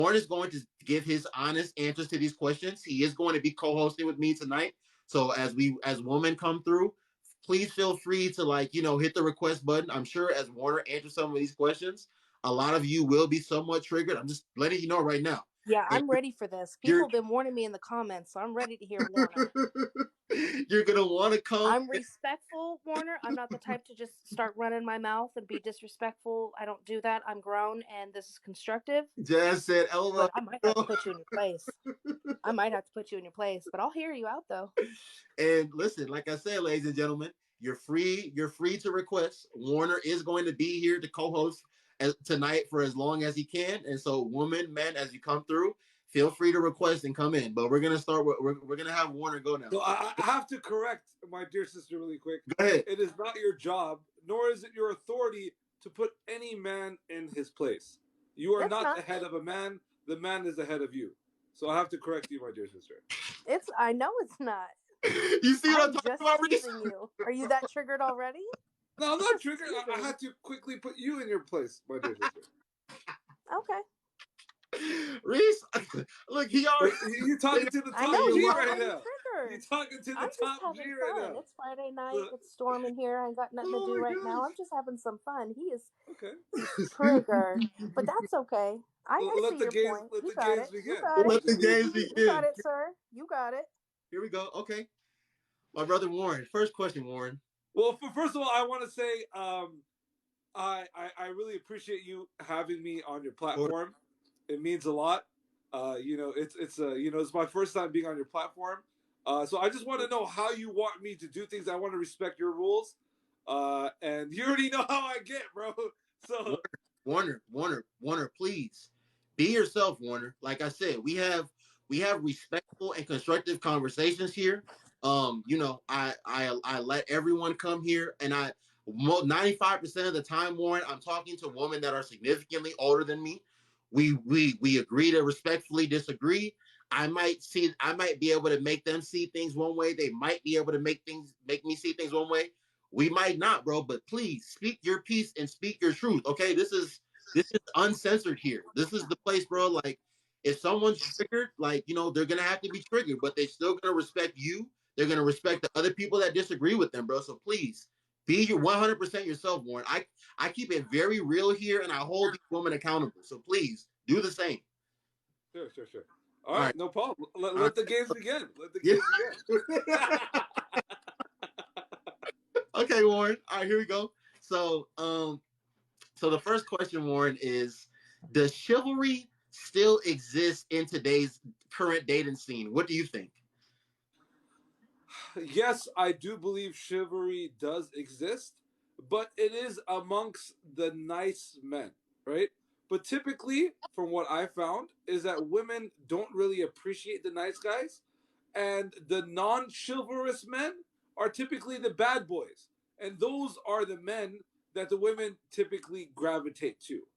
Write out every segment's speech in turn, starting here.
Warren is going to give his honest answers to these questions. He is going to be co-hosting with me tonight. So as women come through, please feel free to hit the request button. I'm sure as Warner answers some of these questions, a lot of you will be somewhat triggered. I'm just letting you know right now. Yeah, And I'm ready for this. People you're have been warning me in the comments, so I'm ready to hear Warner. you're gonna want to come. I'm respectful, Warner. I'm not the type to just start running my mouth and be disrespectful. I don't do that. I'm grown, and this is constructive. Jazz said, "LOL." But I might have to put you in your place. I might have to put you in your place, but I'll hear you out though. And listen, like I said, ladies and gentlemen, you're free. You're free to request. Warner is going to be here to co-host tonight for as long as he can. And so, women, men, as you come through, feel free to request and come in. But we're gonna start. We're gonna have Warner go now. So I have to correct my dear sister really quick. Go ahead. It is not your job, nor is it your authority to put any man in his place. You are not the head of a man. The man is the head of you. So I have to correct you, my dear sister. I know it's not. You see what I'm talking about, Reese? You. Are you that triggered already? No, I'm not triggered. I had to quickly put you in your place, my dear sister. Okay. Reese, look, he already. You're talking to the top G right now. You're talking to the top G right now. It's Friday night. It's storming here. I ain't got nothing to do right now. I'm just having some fun. He is triggered, but that's okay. I see your point. You got it. Let the games begin. You got it, sir. You got it. Here we go. Okay. My brother Warren. First question, Warren. Well, first of all, I want to say I really appreciate you having me on your platform. It means a lot. It's my first time being on your platform. So I just want to know how you want me to do things. I want to respect your rules. And you already know how I get, bro. So Warner, please be yourself, Warner. Like I said, we have respectful and constructive conversations here. I let everyone come here, and 95% of the time, Warren, I'm talking to women that are significantly older than me. We agree to respectfully disagree. I might be able to make them see things one way. They might be able to make me see things one way. We might not, bro, but please speak your piece and speak your truth. Okay, this is uncensored here. This is the place, bro. Like, if someone's triggered, they're gonna have to be triggered, but they're still gonna respect you. They're gonna respect the other people that disagree with them, bro. So please be your 100% yourself, Warren. I keep it very real here, and I hold these women accountable. So please do the same. Sure. All right, no problem. Let the games begin. Let the games begin. Okay, Warren. All right, here we go. So the first question, Warren, is: does chivalry still exist in today's current dating scene? What do you think? Yes, I do believe chivalry does exist, but it is amongst the nice men, right? But typically, from what I found, is that women don't really appreciate the nice guys, and the non-chivalrous men are typically the bad boys, and those are the men that the women typically gravitate to.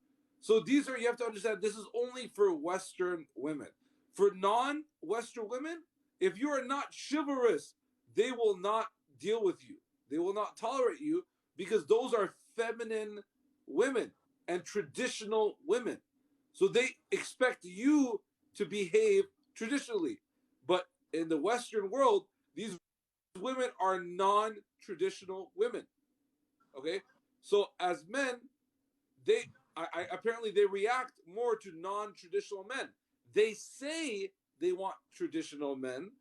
So you have to understand, this is only for Western women. For non-Western women, if you are not chivalrous, they will not deal with you. They will not tolerate you because those are feminine women and traditional women. So they expect you to behave traditionally. But in the Western world, these women are non-traditional women. Okay? So as men, apparently they react more to non-traditional men. They say they want traditional men,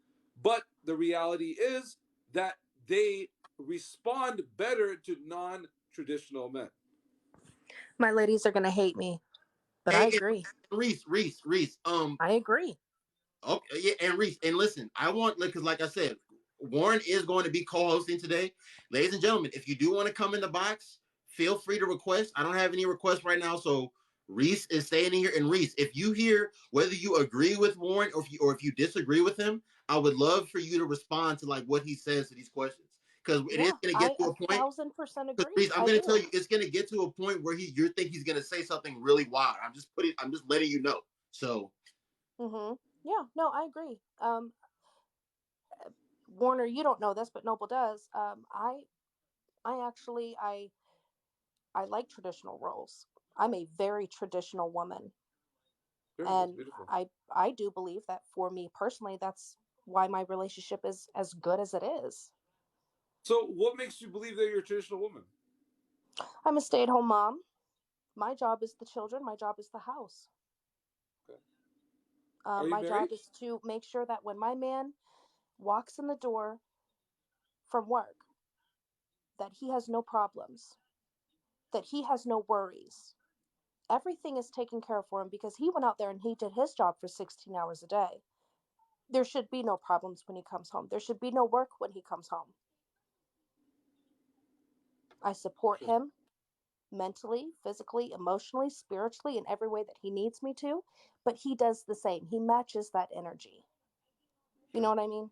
but the reality is that they respond better to non-traditional men. My ladies are going to hate me, but I agree. Reese. I agree. Okay, yeah, and Reese, and listen, I want, because like I said, Warren is going to be co-hosting today. Ladies and gentlemen, if you do want to come in the box, feel free to request. I don't have any requests right now, so Reese is staying in here. And Reese, if you hear whether you agree with Warren or if you disagree with him, I would love for you to respond to what he says to these questions, because it is going to get to a point. 1,000% agree. Reese, I'm going to tell you, it's going to get to a point where you think he's going to say something really wild. I'm just letting you know. So. Mm-hmm. Yeah, no, I agree. Warner, you don't know this, but Noble does. I like traditional roles. I'm a very traditional woman. Sure, and I do believe that for me personally, that's why my relationship is as good as it is. So what makes you believe that you're a traditional woman? I'm a stay-at-home mom. My job is the children. My job is the house. Okay. Are you my married? job is to make sure that when my man walks in the door from work, that he has no problems, that he has no worries. Everything is taken care of for him because he went out there and he did his job for 16 hours a day. There should be no problems when he comes home. There should be no work when he comes home. I support him mentally, physically, emotionally, spiritually, in every way that he needs me to, but he does the same. He matches that energy. You know what I mean?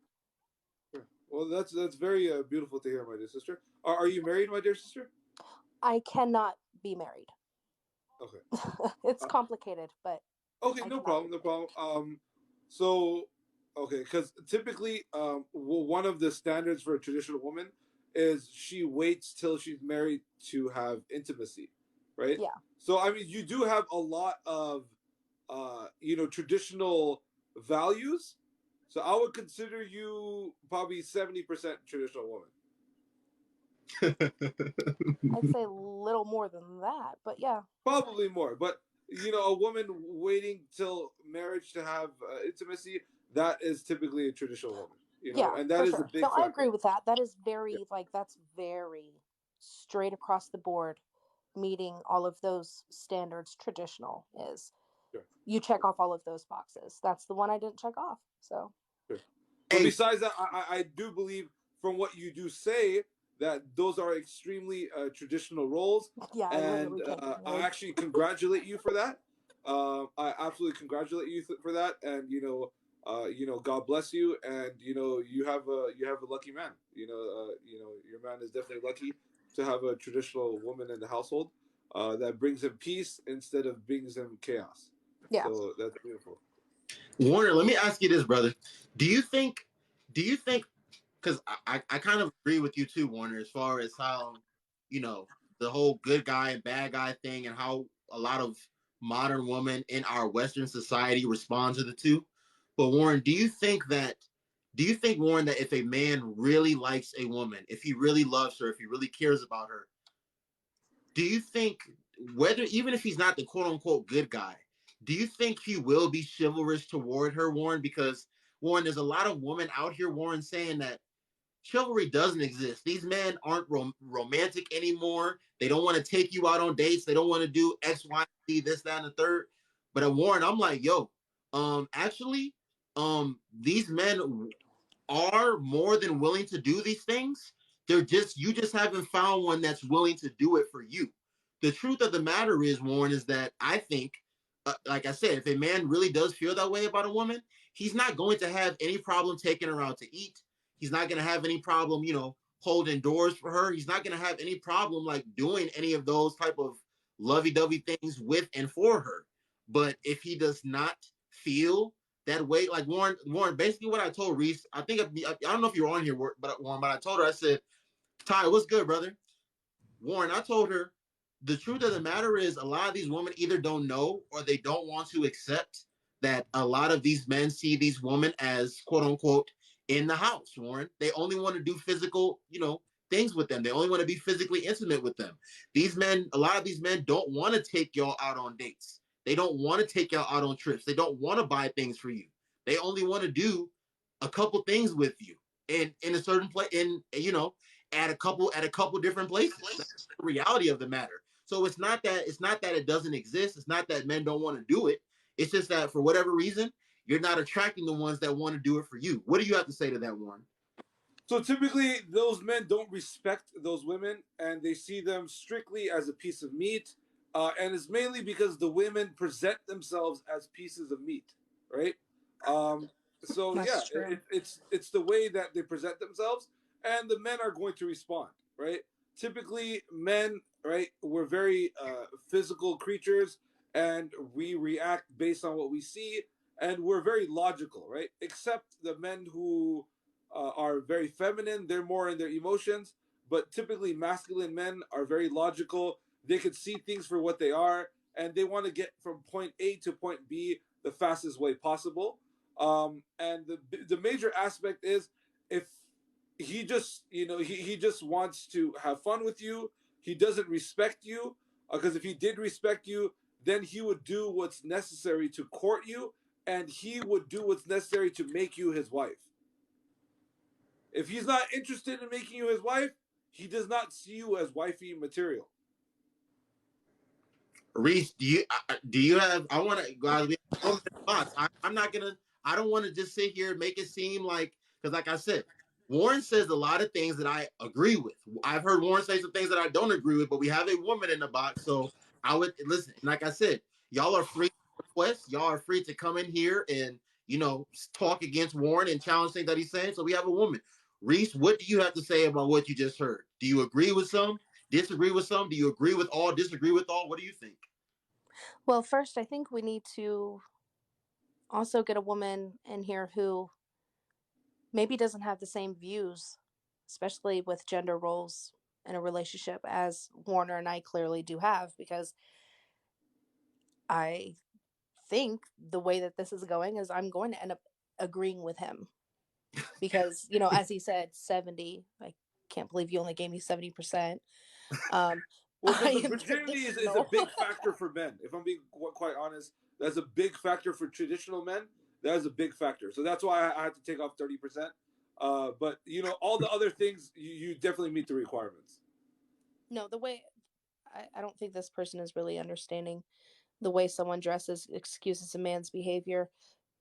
Sure. Well, that's very beautiful to hear, my dear sister. Are you married, my dear sister? I cannot be married. Okay. It's complicated, but okay, no problem, no problem. So, okay, because typically, one of the standards for a traditional woman is she waits till she's married to have intimacy, right? Yeah. So, I mean, you do have a lot of, traditional values. So, I would consider you probably 70% traditional woman. I'd say a little more than that, but yeah. Probably more, but a woman waiting till marriage to have intimacy, that is typically a traditional woman. Yeah, And that for is a sure. big No, I factor. agree with that. That is Yeah. very that's very straight across the board, meeting all of those standards. Traditional is Sure. You check off all of those boxes. That's the one I didn't check off. So. Sure. But besides that, I do believe from what you do say that those are extremely traditional roles. Yeah, I literally can't. I actually congratulate you for that. I absolutely congratulate you for that, and God bless you, and you have a lucky man. Your man is definitely lucky to have a traditional woman in the household that brings him peace instead of brings him chaos. Yeah. So that's beautiful. Warner, let me ask you this, brother. Do you think, because I kind of agree with you too, Warner, as far as how, the whole good guy and bad guy thing and how a lot of modern women in our Western society respond to the two. But Warren, Warren, that if a man really likes a woman, if he really loves her, if he really cares about her, do you think, whether, even if he's not the quote unquote good guy, do you think he will be chivalrous toward her, Warren? Because, Warren, there's a lot of women out here, Warren, saying that chivalry doesn't exist. These men aren't romantic anymore. They don't want to take you out on dates. They don't want to do X, Y, Z, this, that, and the third. But Warren, I'm like, yo, actually, these men are more than willing to do these things. You just haven't found one that's willing to do it for you. The truth of the matter is, Warren, is that I think, like I said, if a man really does feel that way about a woman, he's not going to have any problem taking her out to eat. He's not going to have any problem, holding doors for her. He's not going to have any problem like doing any of those type of lovey-dovey things with and for her. But if he does not feel that way, like Warren, basically what I told Reese, I don't know if you were on here, but Warren, but I told her, I said, Ty, what's good, brother? Warren, I told her, the truth of the matter is a lot of these women either don't know or they don't want to accept that a lot of these men see these women as quote unquote in the house, Warren. They only want to do physical, things with them. They only want to be physically intimate with them. A lot of these men don't want to take y'all out on dates. They don't want to take y'all out on trips. They don't want to buy things for you. They only want to do a couple things with you in a certain place, at a couple different places. That's the reality of the matter. So it's not that it doesn't exist. It's not that men don't want to do it. It's just that for whatever reason, you're not attracting the ones that want to do it for you. What do you have to say to that, Warren? So typically, those men don't respect those women, and they see them strictly as a piece of meat. And it's mainly because the women present themselves as pieces of meat, right? So That's true. it's the way that they present themselves, and the men are going to respond, right? Typically, men, right? We're very physical creatures, and we react based on what we see, and we're very logical, right? Except the men who are very feminine. They're more in their emotions, but typically masculine men are very logical. They can see things for what they are, and they want to get from point A to point B the fastest way possible. And the major aspect is if he just he just wants to have fun with you, he doesn't respect you, because if he did respect you, then he would do what's necessary to court you, and he would do what's necessary to make you his wife. If he's not interested in making you his wife, he does not see you as wifey material. Reese, do you have? I want to, guys. We have a woman in the box. I'm not gonna. I don't want to just sit here and make it seem like, because, like I said, Warren says a lot of things that I agree with. I've heard Warren say some things that I don't agree with, but we have a woman in the box, so I would listen. Like I said, y'all are free to request. Y'all are free to come in here and talk against Warren and challenge things that he's saying. So we have a woman. Reese, what do you have to say about what you just heard? Do you agree with some? Disagree with some? Do you agree with all? Disagree with all? What do you think? Well, first, I think we need to also get a woman in here who maybe doesn't have the same views, especially with gender roles in a relationship, as Warner and I clearly do have, because I think the way that this is going is I'm going to end up agreeing with him. Because, as he said, 70, I can't believe you only gave me 70%. Well, I because am virginity is a big factor for men. If I'm being quite honest, that's a big factor for traditional men. That is a big factor. So that's why I had to take off 30%. But all the other things, you definitely meet the requirements. No, the way I don't think this person is really understanding the way someone dresses excuses a man's behavior.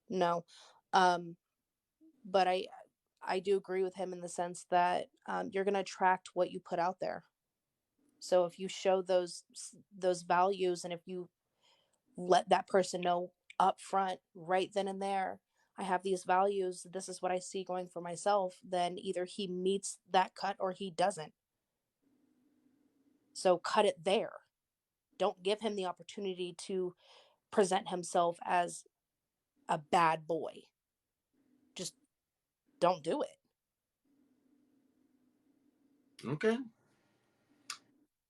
No, but I do agree with him in the sense that you're going to attract what you put out there. So if you show those values, and if you let that person know up front, right then and there, I have these values, this is what I see going for myself, then either he meets that cut or he doesn't. So cut it there. Don't give him the opportunity to present himself as a bad boy. Just don't do it. Okay.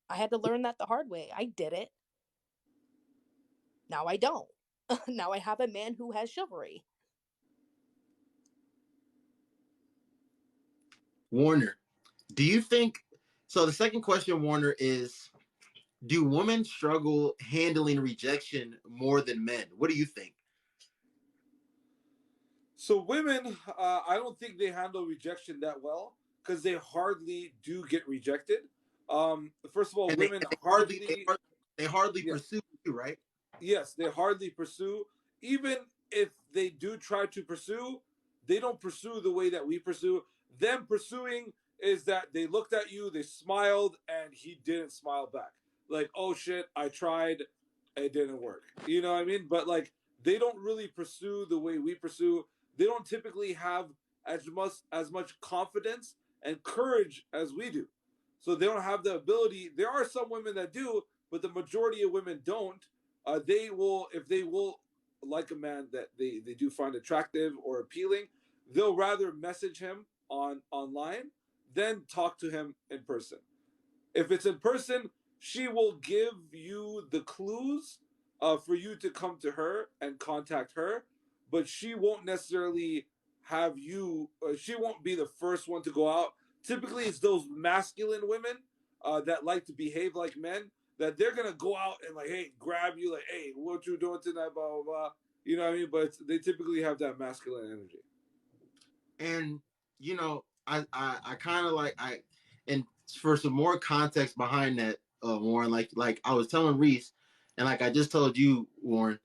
I had to learn that the hard way. I did it. Now I don't. Now I have a man who has chivalry. Warner, do you think so? The second question, Warner, is do women struggle handling rejection more than men? What do you think? So women, I don't think they handle rejection that well because they hardly do get rejected. First of all, And women they hardly hardly, they hardly yeah, pursue you, right? yes, they hardly pursue. Even if they do try to pursue, they don't pursue the way that we pursue. Them pursuing is that they looked at you, they smiled, and he didn't smile back. Like, oh shit, I tried, it didn't work. You know what I mean? But like, they don't really pursue the way we pursue. They don't typically have as much confidence and courage as we do. So they don't have the ability. There are some women that do, but the majority of women don't. They will, if they will like a man that they do find attractive or appealing, they'll rather message him online than talk to him in person. If it's in person, she will give you the clues for you to come to her and contact her, but she won't necessarily have you. She won't be the first one to go out. Typically, it's those masculine women that like to behave like men that they're gonna go out and like, hey, grab you, like, hey, what you doing tonight, blah blah blah. You know what I mean? But they typically have that masculine energy. And I kind of like and for some more context behind that, Warren, like I was telling Reese, and like I just told you, Warren,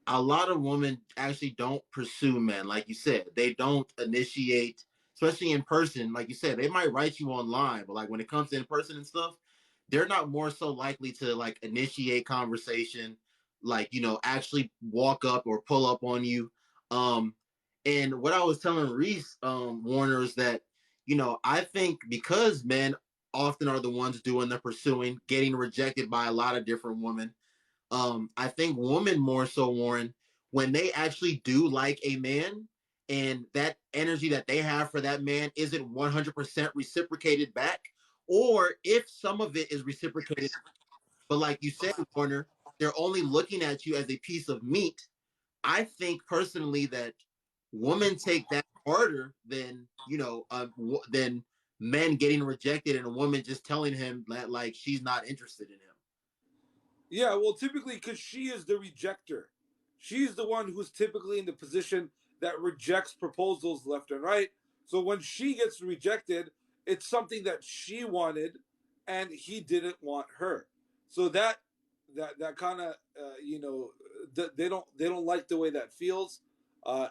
a lot of women actually don't pursue men, like you said. They don't initiate, especially in person. Like you said, they might write you online, but like when it comes to in person and stuff, they're not more so likely to like initiate conversation, like actually walk up or pull up on you. Um, and what I was telling Reese, Warner, is that I think because men often are the ones doing the pursuing, getting rejected by a lot of different women. I think women more so, Warren, when they actually do like a man and that energy that they have for that man isn't 100% reciprocated back, or if some of it is reciprocated, but like you said, Warner, they're only looking at you as a piece of meat. I think personally that women take that harder than than men getting rejected and a woman just telling him that like she's not interested in him. Yeah, well, typically because she is the rejecter. She's the one who's typically in the position that rejects proposals left and right. So when she gets rejected, it's something that she wanted, and he didn't want her. So that kind of they don't like the way that feels.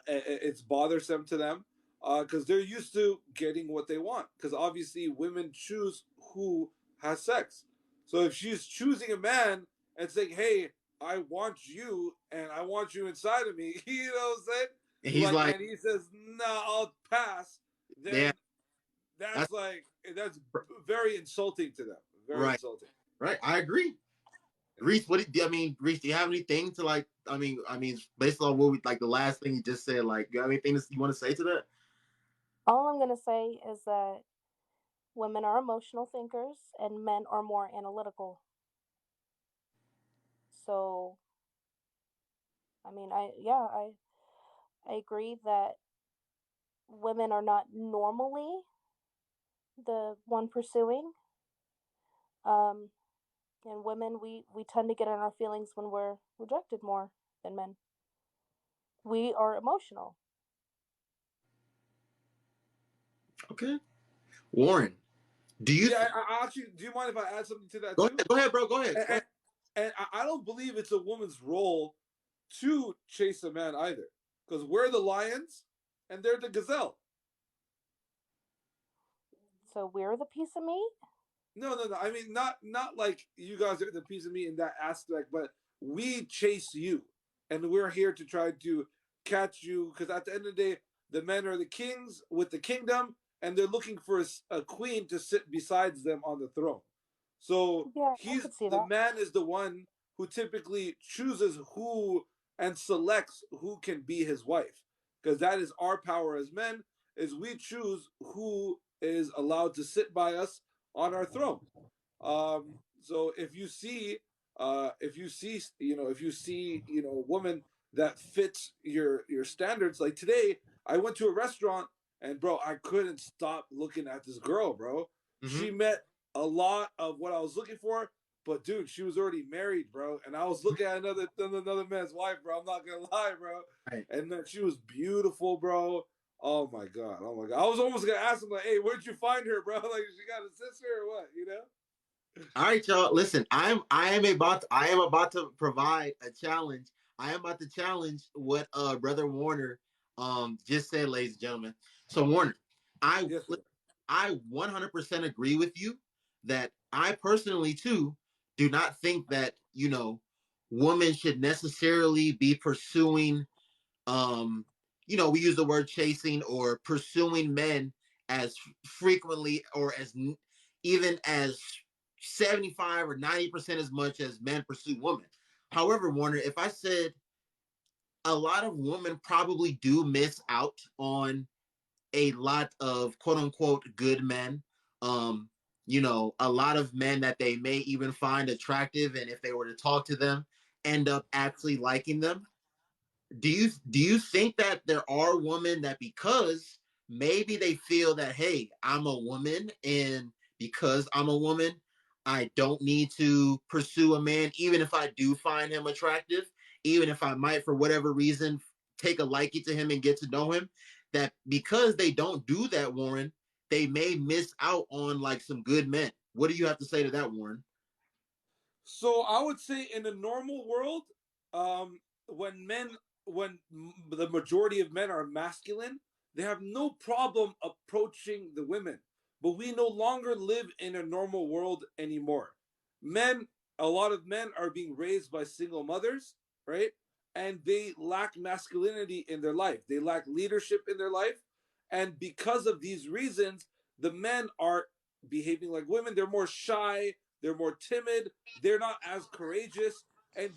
It's bothersome to them because they're used to getting what they want. Because obviously, women choose who has sex. So if she's choosing a man and saying, "Hey, I want you, and I want you inside of me," you know what I'm saying? And he's Like, like, and he says, "No, I'll pass." yeah, Then that's that's very insulting to them. Very right, insulting. right. I agree. Reese, Reese, do you have anything to like? Based on what like the last thing you just said, like, you have anything you want to say to that? All I'm going to say is that women are emotional thinkers and men are more analytical. So, I mean, I agree that women are not normally the one pursuing. Um, and women, we tend to get in our feelings when we're rejected more than men. We are emotional. Okay, Warren, do you Yeah, th- I actually. Do you mind if I add something to that go too? ahead? Go ahead, bro. Go ahead. And, Go ahead. and, and I don't believe it's a woman's role to chase a man either, because we're the lions and they're the gazelle. So we're the piece of meat. No, no, no. I mean, not like you guys are the piece of meat in that aspect, but we chase you, and we're here to try to catch you. Because at the end of the day, the men are the kings with the kingdom, and they're looking for a queen to sit besides them on the throne. So Yeah, I he's could see the that. man is the one who typically chooses who and selects who can be his wife, because that is our power as men. Is we choose who is allowed to sit by us on our throne. So if you see, a woman that fits your standards, like today, I went to a restaurant and bro, I couldn't stop looking at this girl, bro. Mm-hmm. She met a lot of what I was looking for, but dude, she was already married, bro, and I was looking at another man's wife, bro. I'm not gonna lie, bro. Right. And then she was beautiful, bro. Oh my god, oh my god. I was almost gonna ask him like, "Hey, where'd you find her, bro? Like, she got a sister or what?" You know? All right, y'all. Listen, I am about to provide a challenge. I am about to challenge what brother Warner just said, ladies and gentlemen. So Warner, I Yes, sir. I 100% agree with you that I personally too do not think that, women should necessarily be pursuing um we use the word chasing or pursuing men as frequently or even as 75 or 90% as much as men pursue women. However, Warner, if I said a lot of women probably do miss out on a lot of quote unquote good men, um a lot of men that they may even find attractive, and if they were to talk to them, end up actually liking them. Do you think that there are women that because maybe they feel that, hey, I'm a woman, and because I'm a woman, I don't need to pursue a man even if I do find him attractive, even if I might for whatever reason take a liking to him and get to know him, that because they don't do that, Warren, they may miss out on like some good men. What do you have to say to that, Warren? So I would say in a normal world, when the majority of men are masculine, they have no problem approaching the women. But we no longer live in a normal world anymore. Men, a lot of men are being raised by single mothers, right? And they lack masculinity in their life. They lack leadership in their life. And because of these reasons, the men are behaving like women. They're more shy, they're more timid, they're not as courageous, and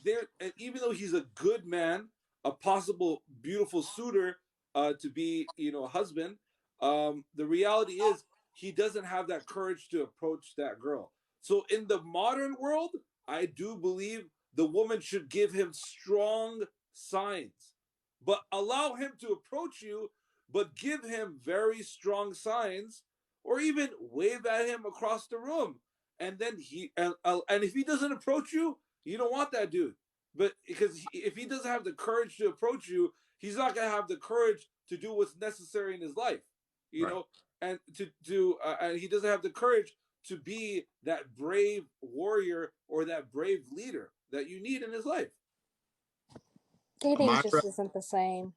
even though he's a good man, a possible beautiful suitor to be, a husband, the reality is he doesn't have that courage to approach that girl. So in the modern world, I do believe the woman should give him strong signs. but allow him to approach you, but give him very strong signs, or even wave at him across the room. And then and if he doesn't approach you, you don't want that dude. But because if he doesn't have the courage to approach you, he's not gonna have the courage to do what's necessary in his life, you Right. know, and and he doesn't have the courage to be that brave warrior or that brave leader that you need in his life. Dating Amira, just isn't the same.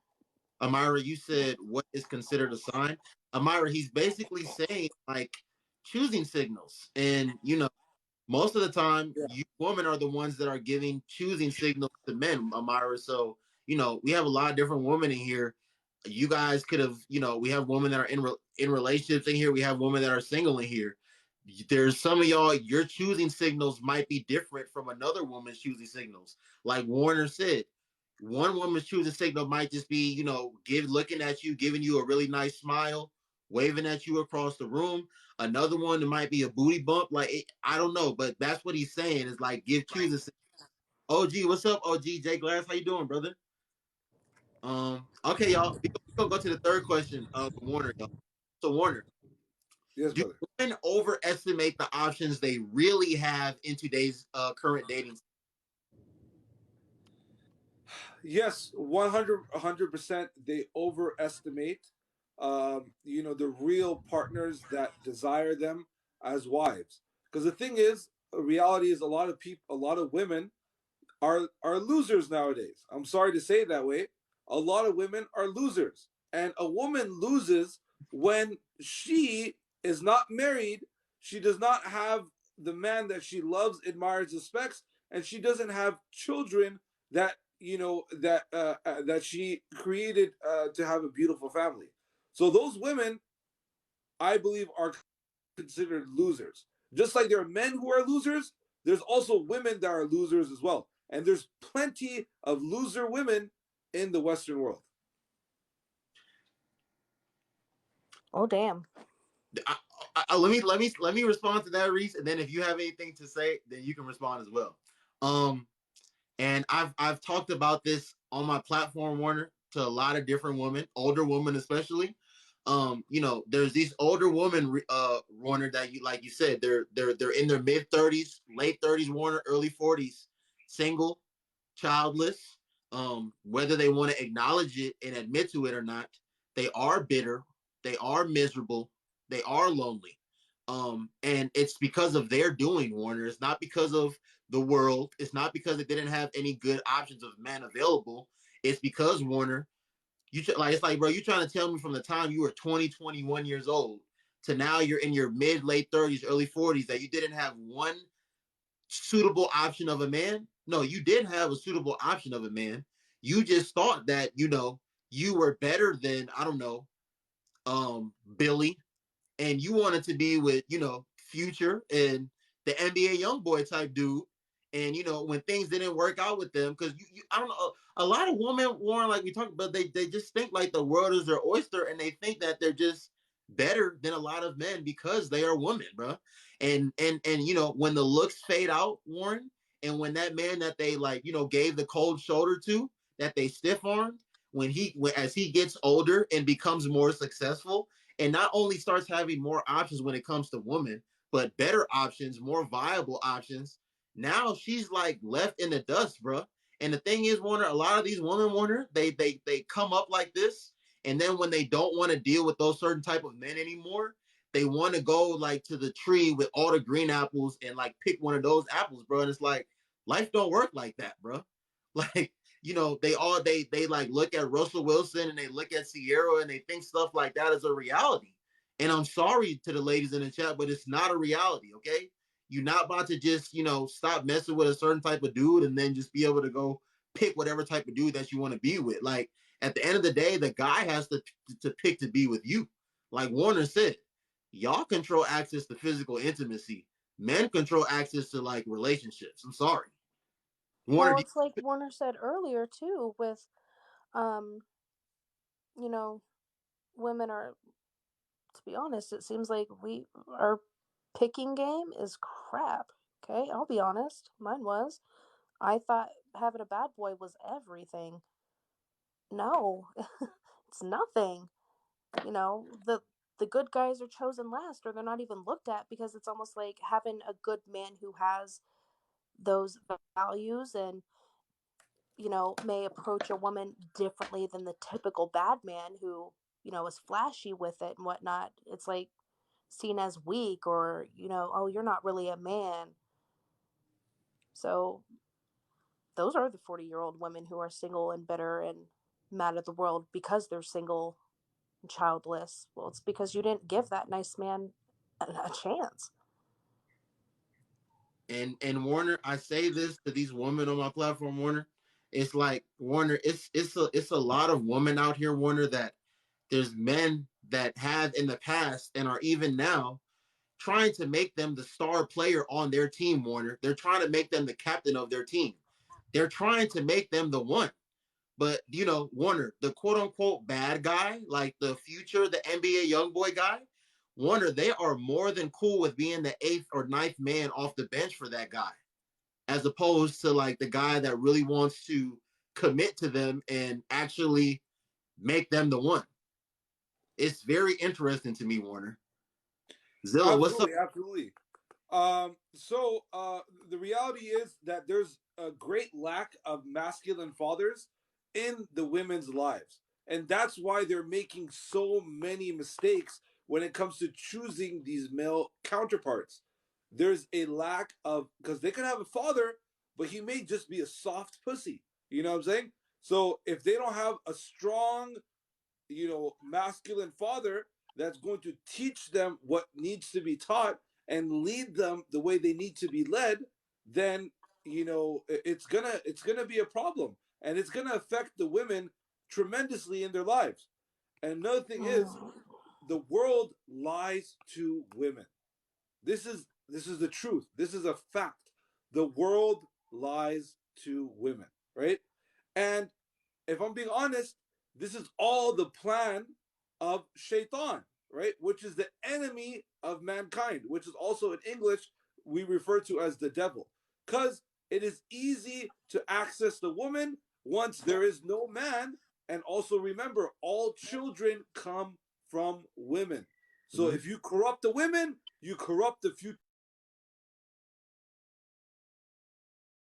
Amira, you said what is considered a sign. Amira, he's basically saying like choosing signals, and most of the time, Yeah. you women are the ones that are giving choosing signals to men, Amira. So, we have a lot of different women in here. You guys could have, we have women that are in relationships in here. We have women that are single in here. There's some of y'all, your choosing signals might be different from another woman's choosing signals. Like Warner said, one woman's choosing signal might just be, looking at you, giving you a really nice smile, waving at you across the room. Another one, it might be a booty bump. Like I don't know, but that's what he's saying is like give choosing. OG, what's up? OG Jay Glass, how you doing, brother? Okay, y'all. We gonna go to the third question. Warner, y'all. So Warner, Yes, do brother. women overestimate the options they really have in today's current dating? Yes, 100%. They overestimate, the real partners that desire them as wives. Because the thing is, reality is a lot of people, a lot of women are losers nowadays. I'm sorry to say it that way. A lot of women are losers. And a woman loses when she is not married, she does not have the man that she loves, admires, respects, and she doesn't have children that that she created to have a beautiful family. So those women, I believe, are considered losers. Just like there are men who are losers, there's also women that are losers as well. And there's plenty of loser women in the Western world. Oh, damn. Let me respond to that, Reese, and then if you have anything to say, then you can respond as well. Um, and I've talked about this on my platform, Warner, to a lot of different women, older women especially. There's these older women, Warner, that you like you said, they're in their mid 30s, late 30s, Warner, early 40s, single, childless. Whether they want to acknowledge it and admit to it or not, they are bitter, they are miserable, they are lonely. And it's because of their doing, Warner. It's not because of the world. It's not because they didn't have any good options of men available. It's because, Warner, it's like, bro, you trying to tell me from the time you were 20, 21 years old to now you're in your mid late 30s, early 40s that you didn't have one suitable option of a man? No, you did have a suitable option of a man. You just thought that, you were better than, I don't know, Billy, and you wanted to be with, Future and the NBA young boy type dude. And when things didn't work out with them, because I don't know, a lot of women, Warren, like we talked about, they just think like the world is their oyster, and they think that they're just better than a lot of men because they are women, bro. And when the looks fade out, Warren, and when that man that they like, gave the cold shoulder to, that they stiff armed, as he gets older and becomes more successful, and not only starts having more options when it comes to women, but better options, more viable options. Now she's like left in the dust, bro. And the thing is, Warner, a lot of these women, Warner, they come up like this, and then when they don't want to deal with those certain type of men anymore, they want to go like to the tree with all the green apples and like pick one of those apples, bro. And it's like life don't work like that, bro. Like they like look at Russell Wilson and they look at Sierra and they think stuff like that is a reality. And I'm sorry to the ladies in the chat, but it's not a reality, okay? You're not about to just, stop messing with a certain type of dude and then just be able to go pick whatever type of dude that you want to be with. Like at the end of the day, the guy has to pick to be with you. Like Warner said, y'all control access to physical intimacy. Men control access to like relationships. I'm sorry. Warner, Well, it's like Warner said earlier too, with um, you know, women are, to be honest, it seems like our picking game is crap. Okay, I'll be honest. Mine was. I thought having a bad boy was everything. No, it's nothing. You know, the good guys are chosen last, or they're not even looked at, because it's almost like having a good man who has those values and, you know, may approach a woman differently than the typical bad man who, you know, is flashy with it and whatnot. It's like seen as weak, or, you know, oh, you're not really a man. So those are the 40-year-old women who are single and bitter and mad at the world because they're single and childless. Well, it's because you didn't give that nice man a chance. And Warner, I say this to these women on my platform, Warner. It's like, Warner, it's a lot of women out here, Warner, that there's men that have in the past and are even now trying to make them the star player on their team, Warner. They're trying to make them the captain of their team. They're trying to make them the one. But, you know, Warner, the quote unquote bad guy, like the future, the NBA young boy guy, Warner, they are more than cool with being the eighth or ninth man off the bench for that guy, as opposed to like the guy that really wants to commit to them and actually make them the one. It's very interesting to me, Warner. Zilla, what's up? Absolutely, absolutely. The reality is that there's a great lack of masculine fathers in the women's lives. And that's why they're making so many mistakes when it comes to choosing these male counterparts. There's a lack of, because they could have a father, but he may just be a soft pussy. You know what I'm saying? So if they don't have a strong, masculine father that's going to teach them what needs to be taught and lead them the way they need to be led, then it's gonna be a problem, and it's gonna affect the women tremendously in their lives. And another thing is, Mm. the world lies to women. This is the truth. This is a fact. The world lies to women, right? And if I'm being honest, this is all the plan of Shaitan, right? Which is the enemy of mankind, which is also in English we refer to as the devil. Because it is easy to access the woman once there is no man. And also remember, all children come from women. So Mm-hmm. if you corrupt the women, you corrupt the future.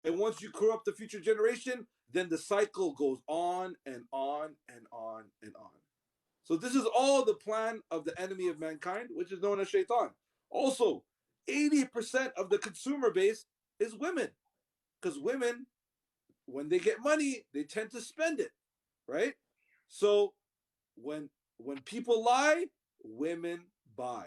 And once you corrupt the future generation, then the cycle goes on and on and on and on. So this is all the plan of the enemy of mankind, which is known as Shaitan. Also, 80% of the consumer base is women. Because women, when they get money, they tend to spend it, right? So when when people lie, women buy.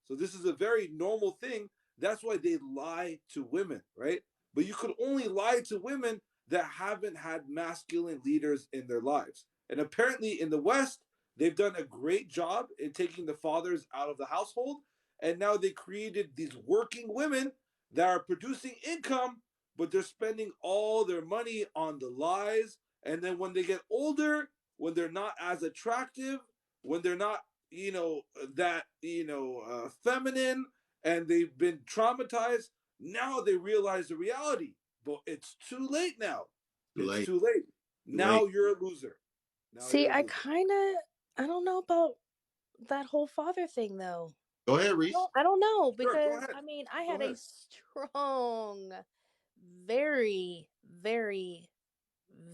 So this is a very normal thing. That's why they lie to women, right? But you could only lie to women that haven't had masculine leaders in their lives. And apparently in the West, they've done a great job in taking the fathers out of the household. And now they created these working women that are producing income, but they're spending all their money on the lies. And then when they get older, when they're not as attractive, when they're not feminine, and they've been traumatized, now they realize the reality, but it's too late now. Too It's late. too late. Too Now late. you're a loser. Now See, you're a loser. I don't know about that whole father thing though. Go ahead, Reese. I don't know, Sure, go because ahead. I mean, I Go had a ahead. strong, very, very,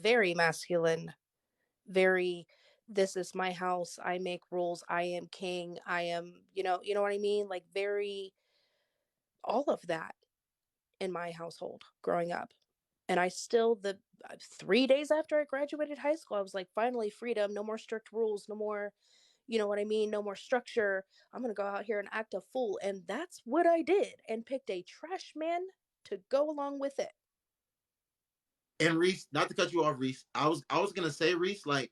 very masculine, very, this is my house, I make rules, I am king, I am, you know what I mean? Like, very, all of that in my household growing up. And I still, the 3 days after I graduated high school, I was like, finally, freedom, no more strict rules, no more, you know what I mean? No more structure. I'm going to go out here and act a fool. And that's what I did, and picked a trash man to go along with it. And Reese, not to cut you off, Reese. I was gonna say, Reese, like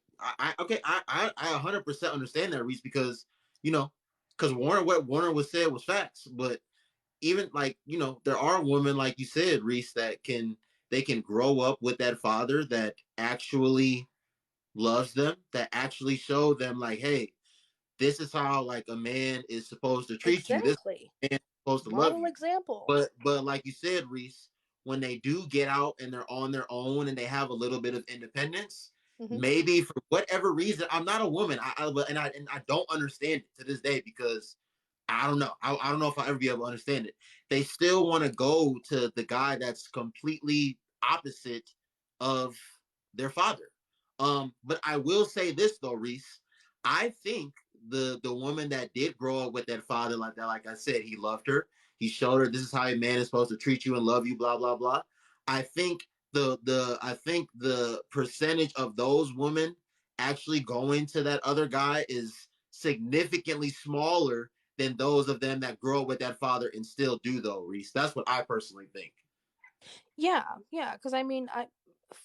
okay, I 100% understand that, Reese, because you know, because what Warner was said was facts. But even like, there are women, like you said, Reese, that they can grow up with that father that actually loves them, that actually show them like, hey, this is how like a man is supposed to treat you. This Exactly. man is supposed to love Model you. example. But like you said, Reese, when they do get out and they're on their own and they have a little bit of independence, Mm-hmm. maybe for whatever reason, I'm not a woman. I don't understand it to this day because I don't know. I don't know if I'll ever be able to understand it. They still want to go to the guy that's completely opposite of their father. But I will say this though, Reese. I think the woman that did grow up with that father like that, like I said, he loved her. He showed her this is how a man is supposed to treat you and love you, blah blah blah. I think the percentage of those women actually going to that other guy is significantly smaller than those of them that grow up with that father and still do though, Reese. That's what I personally think. Yeah, yeah. Because I mean,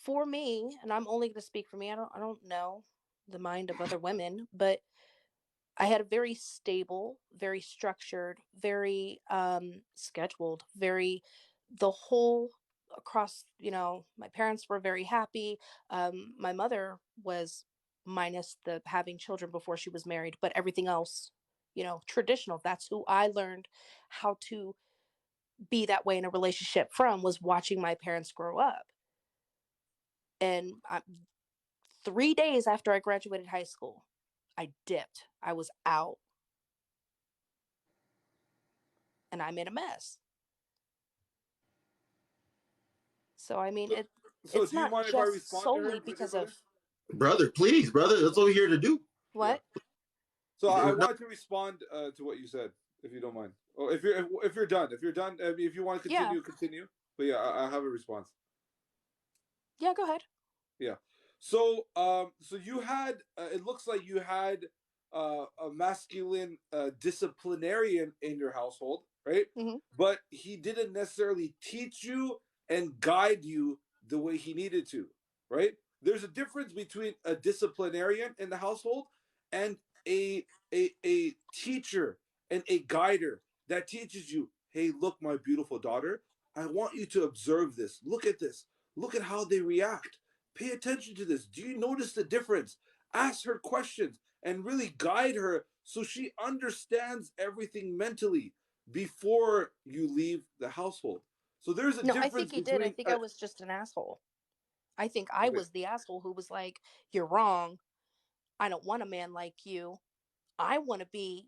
for me, and I'm only going to speak for me. I don't know the mind of other women, but I had a very stable, very structured, very scheduled, very the whole across. My parents were very happy. My mother was minus the having children before she was married, but everything else, traditional. That's who I learned how to be that way in a relationship from, was watching my parents grow up. And 3 days after I graduated high school, I dipped. I was out and I made a mess. So I mean, So, so it's do you not mind if I just respond to her, solely my dear because of brother? Brother, please, brother. That's what we're here to do. Yeah. what. So I No, wanted to respond to what you said, if you don't mind. Or if you're done, I mean, if you want to Yeah, continue. But yeah, I have a response. yeah, go ahead. Yeah. So you had it looks like you had a masculine disciplinarian in your household, right? Hmm. But he didn't necessarily teach you and guide you the way he needed to, right? There's a difference between a disciplinarian in the household and a teacher and a guider that teaches you, hey, look, my beautiful daughter, I want you to observe this. Look at this. Look at how they react. Pay attention to this. Do you notice the difference? Ask her questions and really guide her so she understands everything mentally before you leave the household. So there's a No, I think difference he did. I between think I was just an asshole. I think I okay, was the asshole who was like, "You're wrong. I don't want a man like you. I want to be,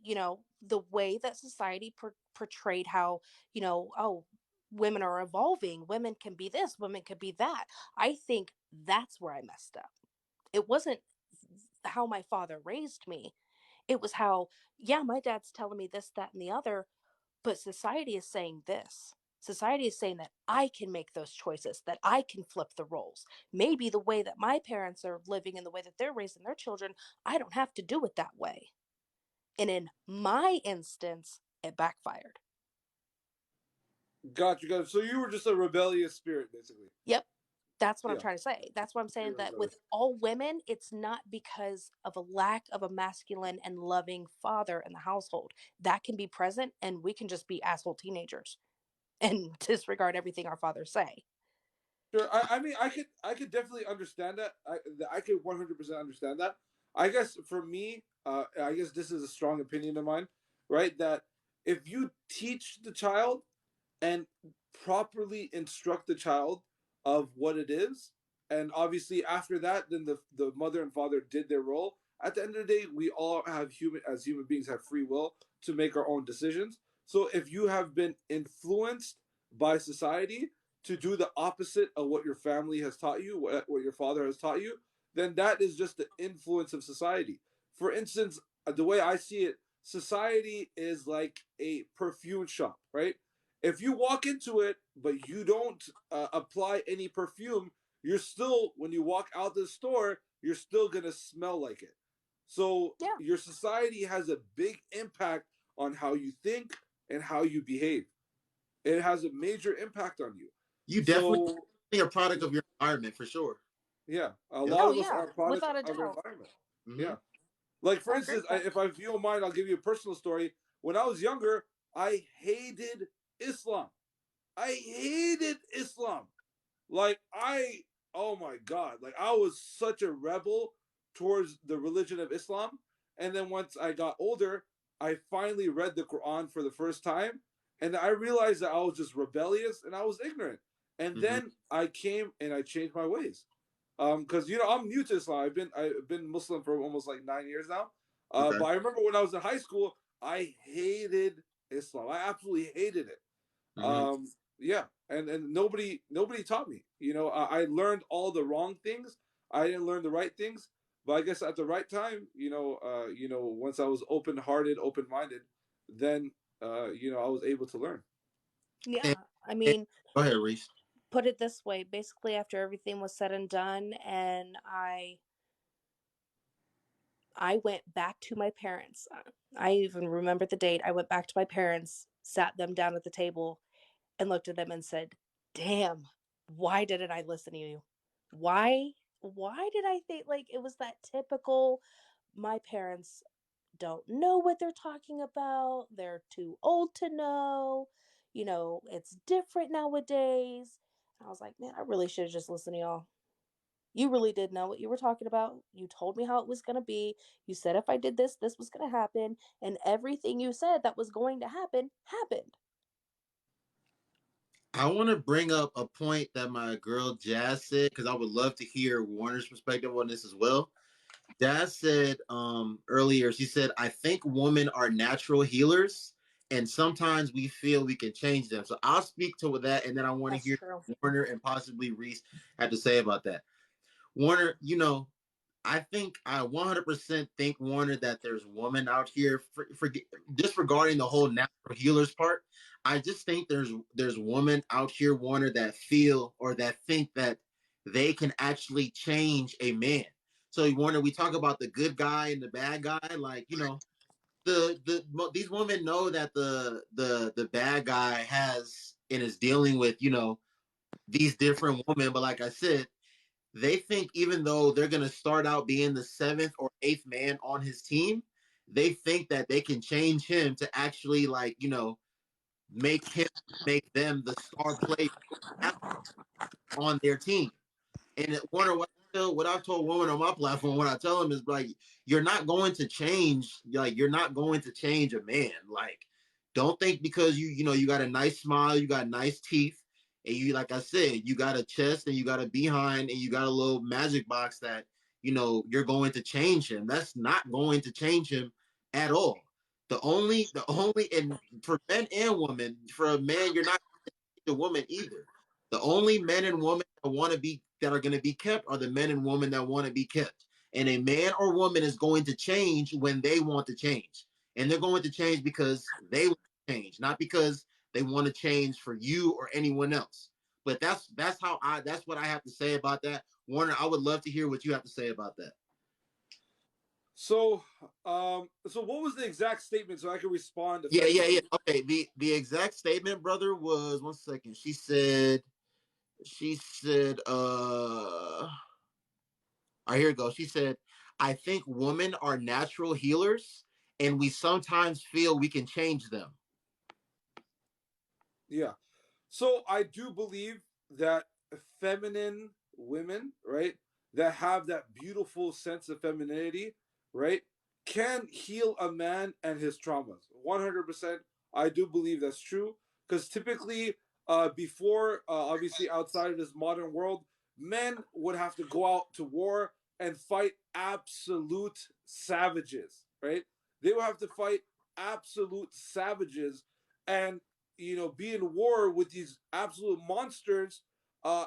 the way that society portrayed how, oh, women are evolving. Women can be this. Women can be that." I think that's where I messed up. It wasn't how my father raised me. It was how, yeah, my dad's telling me this, that, and the other, but society is saying this. Society is saying that I can make those choices, that I can flip the roles. Maybe the way that my parents are living and the way that they're raising their children, I don't have to do it that way. And in my instance, it backfired. got you, got you. So you were just a rebellious spirit, basically. Yep. That's what I'm Yeah, trying to say. That's what I'm saying, you're that rebellious. with all women, it's not because of a lack of a masculine and loving father in the household. That can be present, and we can just be asshole teenagers and disregard everything our fathers say. Sure. I mean, I could definitely understand that. I could 100% understand that. I guess for me, I guess this is a strong opinion of mine, right? That if you teach the child and properly instruct the child of what it is, and obviously after that, then the mother and father did their role. At the end of the day, we all have human beings have free will to make our own decisions. So if you have been influenced by society to do the opposite of what your family has taught you, what your father has taught you, then that is just the influence of society. For instance, the way I see it, society is like a perfume shop, right? If you walk into it but you don't apply any perfume, you're still, when you walk out the store, you're still gonna smell like it. So Yeah. your society has a big impact on how you think and how you behave. It has a major impact on you. you definitely So a product of your environment for sure. yeah, a Yep. lot Oh, of us yeah. are a product Without a of our doubt. environment. Mm-hmm. Yeah, like for I agree instance, with that. if you don't mind, I'll give you a personal story. When I was younger, I hated Islam. I hated Islam. Like oh my god, like I was such a rebel towards the religion of Islam. And then once I got older, I finally read the Quran for the first time, and I realized that I was just rebellious and I was ignorant. And Mm-hmm. then I came and I changed my ways. Because I'm new to Islam. I've been Muslim for almost like 9 years now. Okay. But I remember when I was in high school, I hated Islam. I absolutely hated it. Hmm. Um, yeah, and nobody taught me. I learned all the wrong things. I didn't learn the right things. But I guess at the right time, once I was open hearted, open minded, then I was able to learn. And, Yeah, I and mean, go ahead, Reese. put it this way, basically after everything was said and done, and I went back to my parents. I even remember the date. I went back to my parents, sat them down at the table, and looked at them and said, "Damn, why didn't I listen to you? Why? Why did I think like it was that typical? My parents don't know what they're talking about. They're too old to know. It's different nowadays." I was like, man, I really should have just listened to y'all. You really did know what you were talking about. You told me how it was going to be. You said if I did this, this was going to happen. And everything you said that was going to happen happened. I want to bring up a point that my girl Jazz said because I would love to hear Warner's perspective on this as well. Jazz said earlier, she said, I think women are natural healers and sometimes we feel we can change them. So I'll speak to that and then I want to That's hear true. Warner and possibly Reese have to say about that. Warner, I think I 100% think, Warner, that there's women out here for disregarding the whole natural healers part. I just think there's women out here, Warner, that feel or that think that they can actually change a man. So, Warner, we talk about the good guy and the bad guy. Like, these women know that the bad guy has and is dealing with these different women. But like I said, they think even though they're going to start out being the seventh or eighth man on his team, they think that they can change him to actually make him make them the star player on their team. And Warner, what I've told women on my platform, what I tell them is like, you're not going to change, like you're not going to change a man. Like, don't think because you got a nice smile, you got nice teeth, and you like I said, you got a chest and you got a behind and you got a little magic box that you're going to change him. That's not going to change him at all. The only and for men and women, for a man, you're not the woman either. The only men and women that are going to be kept are the men and women that want to be kept. And a man or woman is going to change when they want to change, and they're going to change because they want to change, not because they want to change for you or anyone else. But that's what I have to say about that. Warner, I would love to hear what you have to say about that. So what was the exact statement so I can respond Yeah, yeah, yeah. effectively? Okay. The exact statement, brother, was 1 second. She said, all right, here it goes. She said, I think women are natural healers and we sometimes feel we can change them. Yeah. So I do believe that feminine women, right, that have that beautiful sense of femininity, right, can heal a man and his traumas. 100%. I do believe that's true because typically, before, obviously, outside of this modern world, men would have to go out to war and fight absolute savages, right? They would have to fight absolute savages and be in war with these absolute monsters.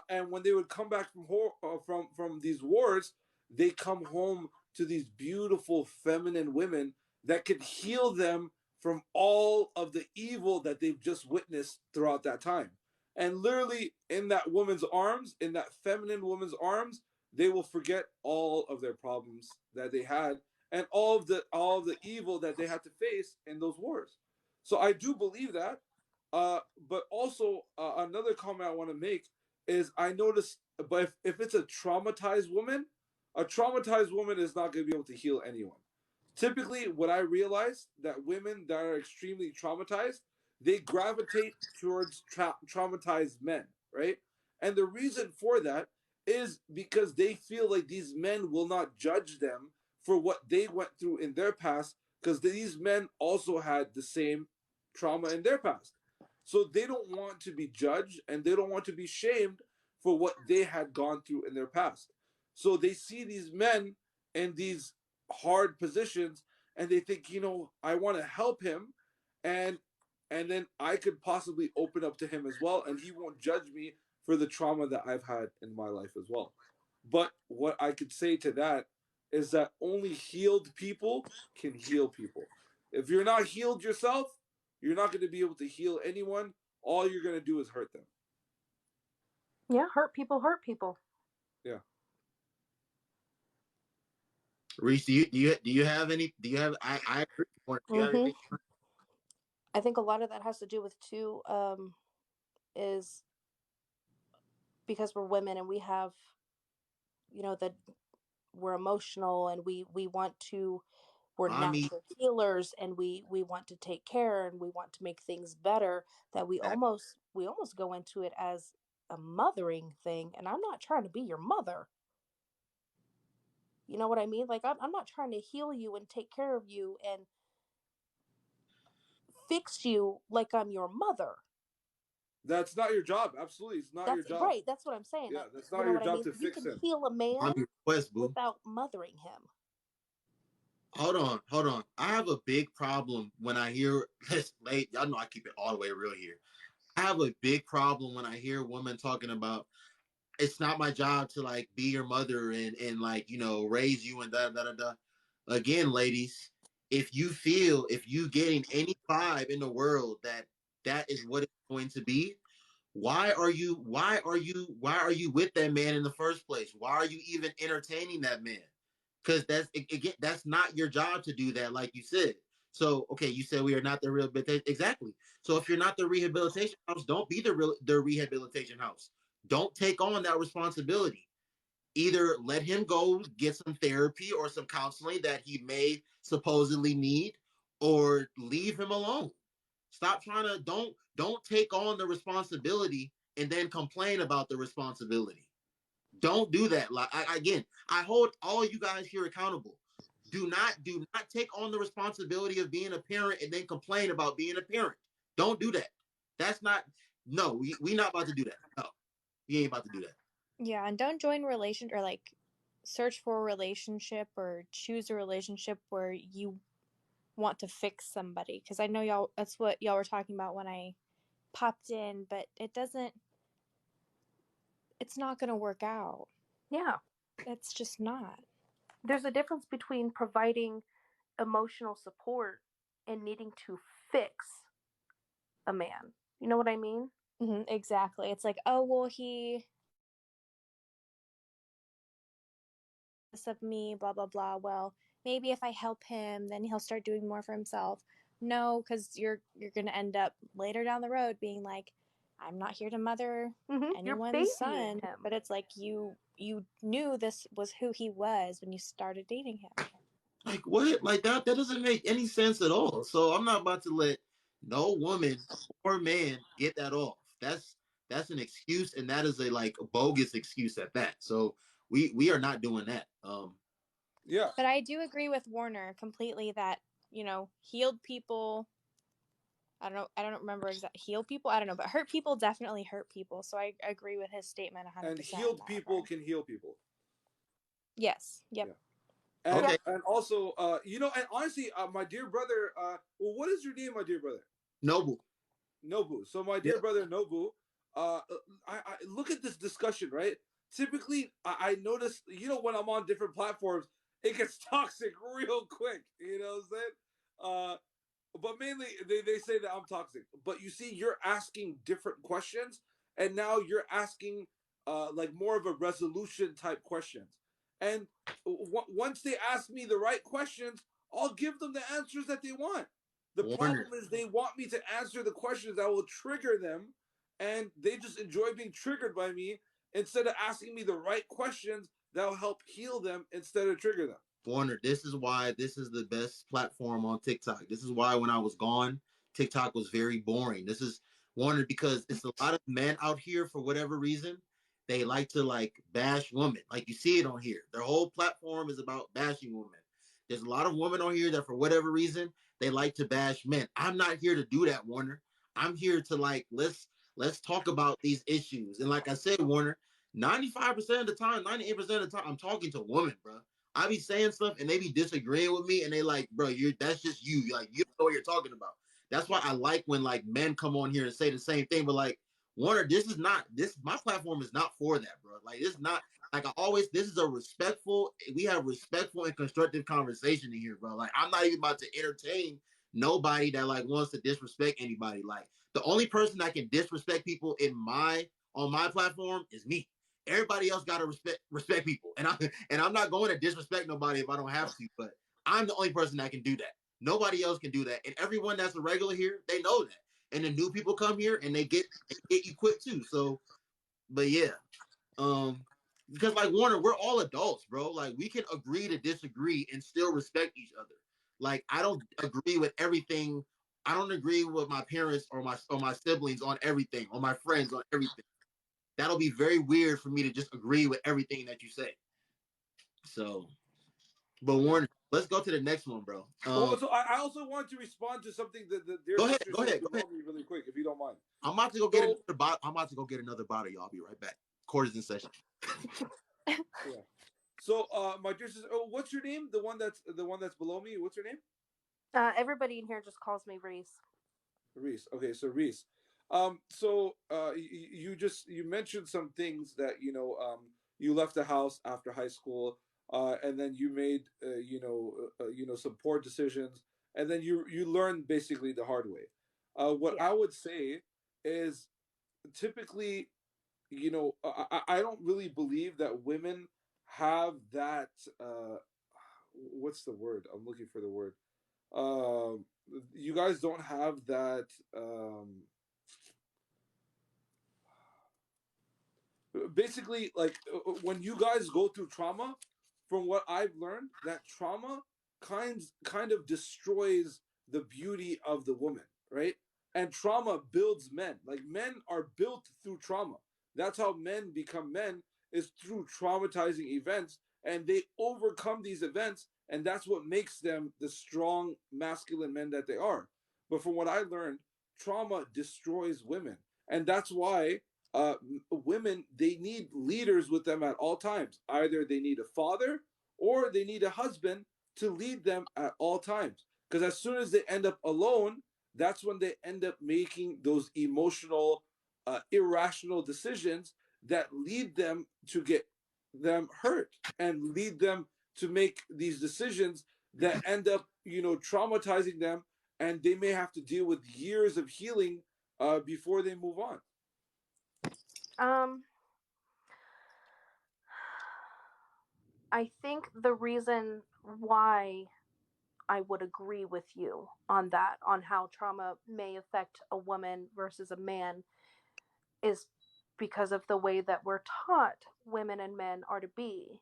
And when they would come back from these wars, they come home to these beautiful feminine women that could heal them from all of the evil that they've just witnessed throughout that time. And literally, in that woman's arms, in that feminine woman's arms, they will forget all of their problems that they had and all of the evil that they had to face in those wars. So I do believe that. But also, another comment I want to make is I noticed, but if it's a traumatized woman is not going to be able to heal anyone. Typically, what I realized that women that are extremely traumatized, they gravitate towards traumatized men, right? And the reason for that is because they feel like these men will not judge them for what they went through in their past, because these men also had the same trauma in their past. So they don't want to be judged and they don't want to be shamed for what they had gone through in their past. So they see these men in these hard positions, and they think, I want to help him, and then I could possibly open up to him as well, and he won't judge me for the trauma that I've had in my life as well. But what I could say to that is that only healed people can heal people. If you're not healed yourself, you're not going to be able to heal anyone. All you're going to do is hurt them. Yeah, hurt people hurt people. Yeah. Reese, do you have any? Do you have? I agree. Do you have anything? I think a lot of that has to do with too, is because we're women and we have, that we're emotional and we want to, we're natural healers, and we want to take care and we want to make things better, that we almost go into it as a mothering thing. And I'm not trying to be your mother. You know what I mean? Like, I'm not trying to heal you and take care of you and fix you like I'm your mother. That's not your job. Absolutely, it's not your job. Right, that's what I'm saying. Yeah, that's not your job to You fix can him. heal a man without mothering him. Hold on. I have a big problem when I hear this. Y'all know I keep it all the way real here. I have a big problem when I hear women talking about it's not my job to like be your mother and like raise you and da da da da. Again, ladies, if you getting any vibe in the world that is what it's going to be, why are you with that man in the first place? Why are you even entertaining that man? Because that's not your job to do that, like you said. So okay, you said we are not the rehabilitation, exactly. So if you're not the rehabilitation house, don't be the rehabilitation house. Don't take on that responsibility. Either let him go get some therapy or some counseling that he may supposedly need, or leave him alone. Stop trying to don't take on the responsibility and then complain about the responsibility. Don't do that. Like I hold all you guys here accountable. Do not take on the responsibility of being a parent and then complain about being a parent. Don't do that. That's not. No, we not about to do that. No, we ain't about to do that. Yeah, and don't join relation or like search for a relationship or choose a relationship where you want to fix somebody, because I know y'all, that's what y'all were talking about when I popped in, but it's not going to work out. Yeah. It's just not. There's a difference between providing emotional support and needing to fix a man. You know what I mean? Mm-hmm, exactly. It's like, oh, well, he of me, blah blah blah. Well, maybe if I help him, then he'll start doing more for himself. No, because you're gonna end up later down the road being like, I'm not here to mother anyone's son, but it's like you knew this was who he was when you started dating him. Like what? Like that doesn't make any sense at all. So I'm not about to let no woman or man get that off. That's an excuse, and that is a like a bogus excuse at that. So we are not doing that. Yeah. But I do agree with Warner completely that, healed people, I don't remember exactly, heal people, I don't know, but hurt people definitely hurt people. So I agree with his statement 100%. And healed people can heal people. Yes. Yep. Yeah. And, and also, and honestly, my dear brother, well, what is your name, my dear brother? Nobu. So my dear brother Nobu, I look at this discussion, right? Typically, I notice, when I'm on different platforms, it gets toxic real quick. You know what I'm saying? But mainly, they say that I'm toxic. But you see, you're asking different questions, and now you're asking like more of a resolution type questions. And once they ask me the right questions, I'll give them the answers that they want. The problem is they want me to answer the questions that will trigger them, and they just enjoy being triggered by me instead of asking me the right questions that will help heal them instead of trigger them. Warner, this is why this is the best platform on TikTok. This is why when I was gone, TikTok was very boring. This is Warner because it's a lot of men out here for whatever reason. They like to like bash women. Like you see it on here. Their whole platform is about bashing women. There's a lot of women on here that for whatever reason they like to bash men. I'm not here to do that, Warner. I'm here to like let's talk about these issues. And like I said, Warner, 95% of the time, 98% of the time, I'm talking to women, bro. I be saying stuff and they be disagreeing with me, and they like, bro, that's just you. Like, you don't know what you're talking about. That's why I like when like men come on here and say the same thing. But like, Warner, my platform is not for that, bro. Like, it's not like I always. This is a respectful. We have respectful and constructive conversation in here, bro. Like, I'm not even about to entertain nobody that like wants to disrespect anybody. Like, the only person that can disrespect people on my platform is me. Everybody else gotta respect people, and I'm not going to disrespect nobody if I don't have to. But I'm the only person that can do that. Nobody else can do that, and everyone that's a regular here, they know that. And the new people come here and they get you quick too. So, but yeah, because like Warner, we're all adults, bro. Like we can agree to disagree and still respect each other. Like I don't agree with everything. I don't agree with my parents or my siblings on everything, or my friends on everything. That'll be very weird for me to just agree with everything that you say. So, but Warner, let's go to the next one, bro. So I also want to respond to something that the dear sister said below me really quick, if you don't mind. I'm about to go get another bottle. I'm about to go get another bottle, y'all. I'll be right back. Quarters in session. Yeah. So, my dear sister, what's your name? The one that's below me. What's your name? Everybody in here just calls me Reese. Reese. Okay, so Reese. You mentioned some things that you left the house after high school, and then you made some poor decisions, and then you learned basically the hard way. What I would say is typically, I don't really believe that women have that. What's the word? I'm looking for the word. Um, you guys don't have that. Basically, like when you guys go through trauma, from what I've learned, that trauma kind of destroys the beauty of the woman, right? And trauma builds men. Like men are built through trauma. That's how men become men, is through traumatizing events, and they overcome these events, and that's what makes them the strong masculine men that they are. But from what I learned, trauma destroys women, and that's why women, they need leaders with them at all times. Either they need a father or they need a husband to lead them at all times. Because as soon as they end up alone, that's when they end up making those emotional, irrational decisions that lead them to get them hurt and lead them to make these decisions that end up, traumatizing them, and they may have to deal with years of healing before they move on. I think the reason why I would agree with you on that, on how trauma may affect a woman versus a man, is because of the way that we're taught women and men are to be.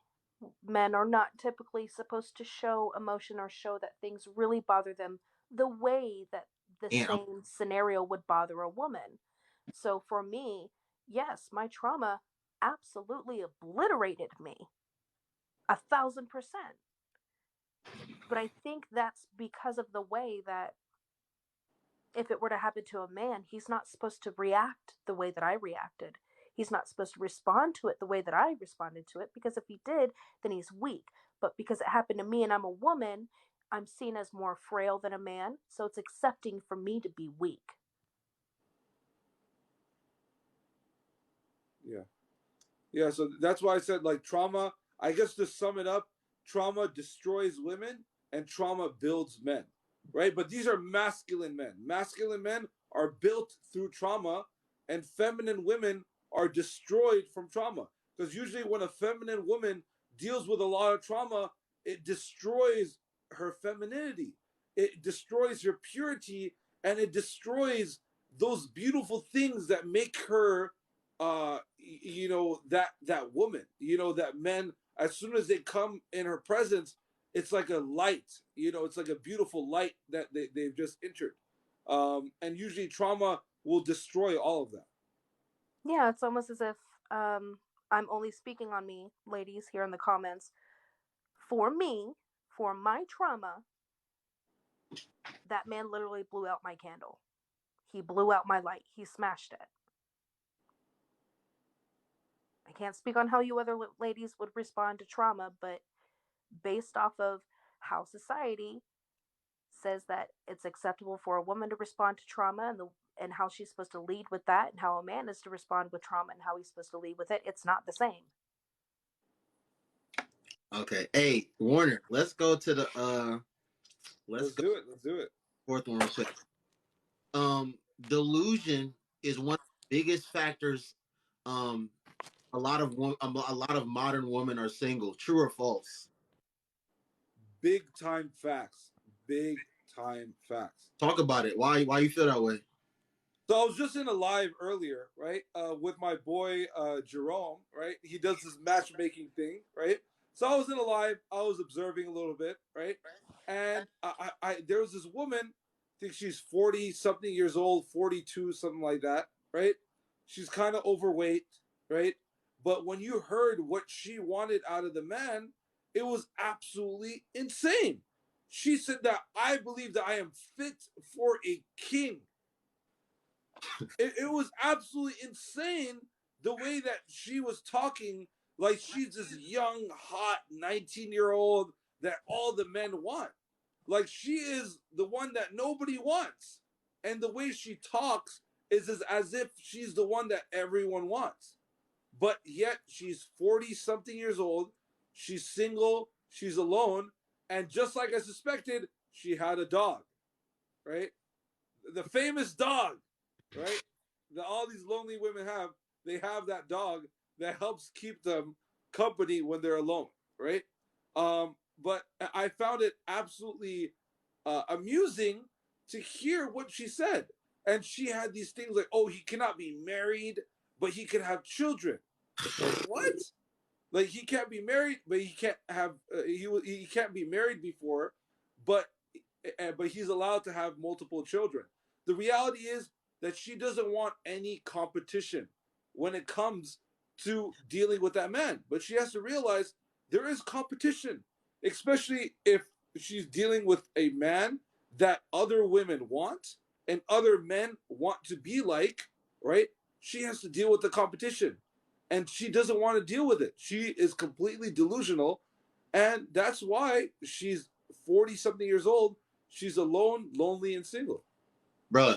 Men are not typically supposed to show emotion or show that things really bother them the way that the same scenario would bother a woman. So for me, yes, my trauma absolutely obliterated me 1,000%. But I think that's because of the way that if it were to happen to a man, he's not supposed to react the way that I reacted. He's not supposed to respond to it the way that I responded to it, because if he did, then he's weak. But because it happened to me and I'm a woman, I'm seen as more frail than a man, so it's accepting for me to be weak. Yeah. Yeah, so that's why I said, like, trauma, I guess to sum it up, trauma destroys women and trauma builds men, right? But these are masculine men. Masculine men are built through trauma, and feminine women are destroyed from trauma. Because usually when a feminine woman deals with a lot of trauma, it destroys her femininity, it destroys her purity, and it destroys those beautiful things that make her that woman, that men, as soon as they come in her presence, it's like a light, it's like a beautiful light that they've just entered. And usually trauma will destroy all of that. Yeah, it's almost as if I'm only speaking on me, ladies, here in the comments. For me, for my trauma, that man literally blew out my candle. He blew out my light. He smashed it. I can't speak on how you other ladies would respond to trauma, but based off of how society says that it's acceptable for a woman to respond to trauma and how she's supposed to lead with that, and how a man is to respond with trauma and how he's supposed to lead with it, it's not the same. Okay. Hey, Warner, let's go to the Let's do it. Let's do it. Fourth one real quick. Delusion is one of the biggest factors. A lot of modern women are single. True or false? Big time facts. Big time facts. Talk about it. Why you feel that way? So I was just in a live earlier, right, with my boy Jerome, right? He does this matchmaking thing, right? So I was in a live, I was observing a little bit, right? And I there was this woman, I think she's 40 something years old, 42, something like that, right? She's kind of overweight, right? But when you heard what she wanted out of the man, it was absolutely insane. She said that I believe that I am fit for a king. It was absolutely insane the way that she was talking, like she's this young, hot 19-year-old that all the men want. Like she is the one that nobody wants. And the way she talks is as if she's the one that everyone wants. But yet she's 40 something years old. She's single. She's alone. And just like I suspected, she had a dog, right? The famous dog, right? That all these lonely women have, they have that dog that helps keep them company when they're alone, right? But I found it absolutely amusing to hear what she said. And she had these things like, oh, he cannot be married, but he can have children. Like what? Like he can't be married, but he can't have he can't be married before, but he's allowed to have multiple children. The reality is that she doesn't want any competition when it comes to dealing with that man. But she has to realize there is competition, especially if she's dealing with a man that other women want and other men want to be like, right? She has to deal with the competition. And she doesn't want to deal with it. She is completely delusional. And that's why she's 40 something years old. She's alone, lonely, and single. Bro,